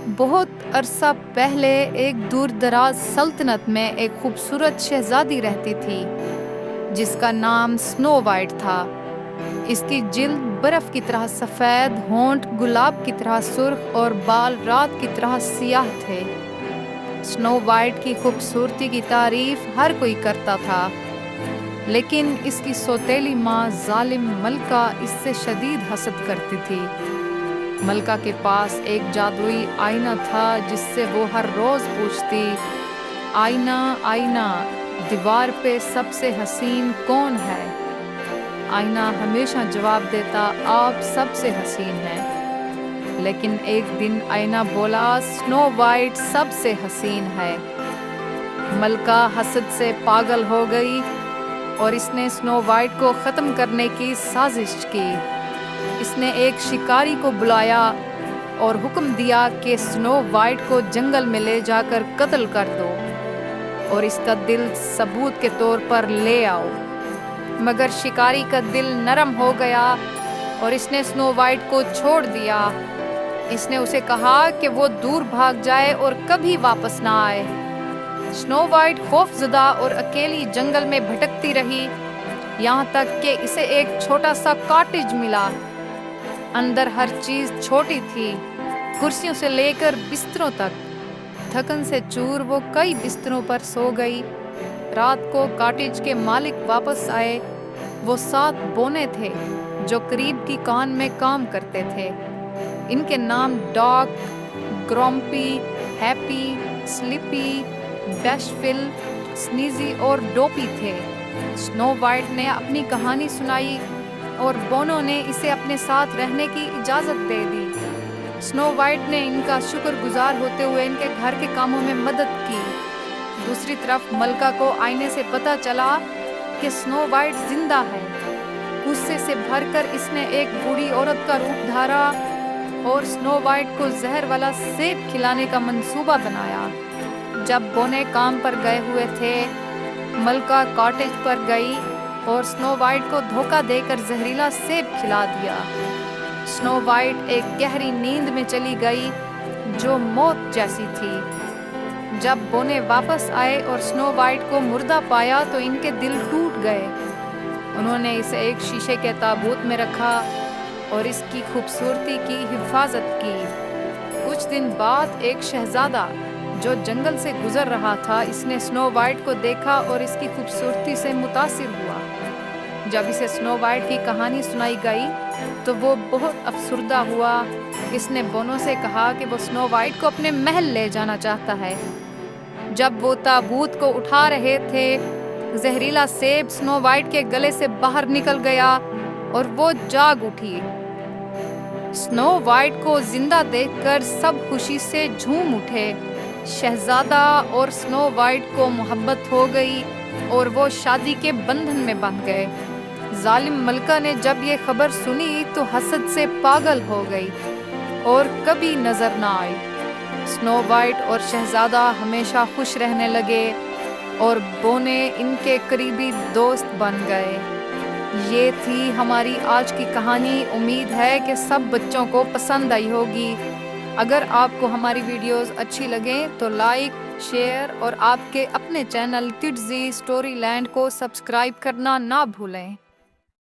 بہت عرصہ پہلے ایک دور دراز سلطنت میں ایک خوبصورت شہزادی رہتی تھی جس کا نام سنو وائٹ تھا۔ اس کی جلد برف کی طرح سفید، ہونٹ گلاب کی طرح سرخ اور بال رات کی طرح سیاہ تھے۔ سنو وائٹ کی خوبصورتی کی تعریف ہر کوئی کرتا تھا، لیکن اس کی سوتیلی ماں ظالم ملکہ اس سے شدید حسد کرتی تھی۔ ملکہ کے پاس ایک جادوئی آئینہ تھا جس سے وہ ہر روز پوچھتی، آئینہ آئینہ، دیوار پہ سب سے حسین کون ہے؟ آئینہ ہمیشہ جواب دیتا، آپ سب سے حسین ہیں۔ لیکن ایک دن آئینہ بولا، سنو وائٹ سب سے حسین ہے۔ ملکہ حسد سے پاگل ہو گئی اور اس نے سنو وائٹ کو ختم کرنے کی سازش کی۔ اس نے ایک شکاری کو بلایا اور حکم دیا کہ سنو وائٹ کو جنگل میں لے جا کر قتل کر دو اور اس کا دل ثبوت کے طور پر لے آؤ۔ مگر شکاری کا دل نرم ہو گیا اور اس نے سنو وائٹ کو چھوڑ دیا۔ اس نے اسے کہا کہ وہ دور بھاگ جائے اور کبھی واپس نہ آئے۔ سنو وائٹ خوف زدہ اور اکیلی جنگل میں بھٹکتی رہی، یہاں تک کہ اسے ایک چھوٹا سا کاٹیج ملا۔ اندر ہر چیز چھوٹی تھی، کرسیوں سے لے کر بستروں تک۔ تھکن سے چور وہ کئی بستروں پر سو گئی۔ رات کو کاٹیج کے مالک واپس آئے۔ وہ 7 بونے تھے جو قریب کی کان میں کام کرتے تھے۔ ان کے نام ڈاگ، گرومپی، ہیپی، سلیپی، بیشفل، سنیزی اور ڈوپی تھے۔ سنو وائٹ نے اپنی کہانی سنائی اور بونوں نے اسے اپنے ساتھ رہنے کی اجازت دے دی۔ سنو وائٹ نے ان کا شکر گزار ہوتے ہوئے ان کے گھر کے کاموں میں مدد کی۔ دوسری طرف ملکہ کو آئینے سے پتہ چلا کہ سنو وائٹ زندہ ہے۔ غصے سے بھر کر اس نے ایک بوڑھی عورت کا روپ دھارا اور سنو وائٹ کو زہر والا سیب کھلانے کا منصوبہ بنایا۔ جب بونے کام پر گئے ہوئے تھے، ملکہ کاٹیج پر گئی اور سنو وائٹ کو دھوکہ دے کر زہریلا سیب کھلا دیا۔ سنو وائٹ ایک گہری نیند میں چلی گئی جو موت جیسی تھی۔ جب بونے واپس آئے اور سنو وائٹ کو مردہ پایا تو ان کے دل ٹوٹ گئے۔ انہوں نے اسے ایک شیشے کے تابوت میں رکھا اور اس کی خوبصورتی کی حفاظت کی۔ کچھ دن بعد ایک شہزادہ جو جنگل سے گزر رہا تھا، اس نے سنو وائٹ کو دیکھا اور اس کی خوبصورتی سے متاثر ہوا۔ جب اسے سنو وائٹ کی کہانی سنائی گئی تو وہ بہت افسردہ ہوا۔ اس نے بونوں سے کہا کہ وہ سنو وائٹ کو اپنے محل لے جانا چاہتا ہے۔ جب وہ تابوت کو اٹھا رہے تھے، زہریلا سیب سنو وائٹ کے گلے سے باہر نکل گیا اور وہ جاگ اٹھی۔ سنو وائٹ کو زندہ دیکھ کر سب خوشی سے جھوم اٹھے۔ شہزادہ اور سنو وائٹ کو محبت ہو گئی اور وہ شادی کے بندھن میں بندھ گئے۔ ظالم ملکہ نے جب یہ خبر سنی تو حسد سے پاگل ہو گئی اور کبھی نظر نہ آئی۔ سنو وائٹ اور شہزادہ ہمیشہ خوش رہنے لگے اور بونے ان کے قریبی دوست بن گئے۔ یہ تھی ہماری آج کی کہانی۔ امید ہے کہ سب بچوں کو پسند آئی ہوگی۔ اگر آپ کو ہماری ویڈیوز اچھی لگیں تو لائک، شیئر اور آپ کے اپنے چینل کڈزی اسٹوری لینڈ کو سبسکرائب کرنا نہ بھولیں۔